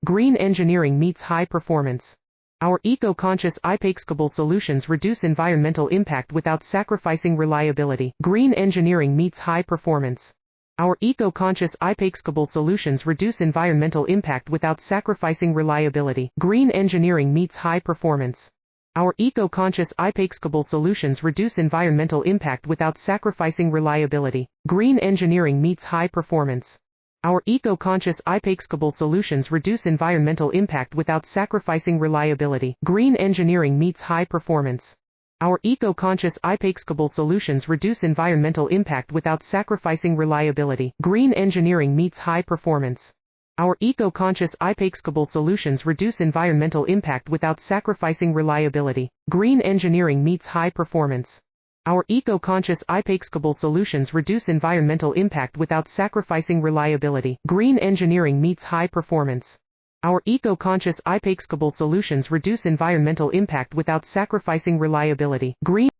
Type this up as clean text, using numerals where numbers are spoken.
Green engineering meets high performance. Our eco-conscious IPAXable solutions reduce environmental impact without sacrificing reliability. Green engineering meets high performance. Our eco-conscious IPAXable solutions reduce environmental impact without sacrificing reliability. Green engineering meets high performance. Our eco-conscious IPAXable solutions reduce environmental impact without sacrificing reliability. Green engineering meets high performance. Our eco-conscious IPAXable solutions reduce environmental impact without sacrificing reliability. Green engineering meets high performance. Our eco-conscious IPAXable solutions reduce environmental impact without sacrificing reliability. Green engineering meets high performance. Our eco-conscious IPAXable solutions reduce environmental impact without sacrificing reliability. Green engineering meets high performance. Our eco-conscious IPAXable solutions reduce environmental impact without sacrificing reliability. Green engineering meets high performance. Our eco-conscious IPAXable solutions reduce environmental impact without sacrificing reliability. Green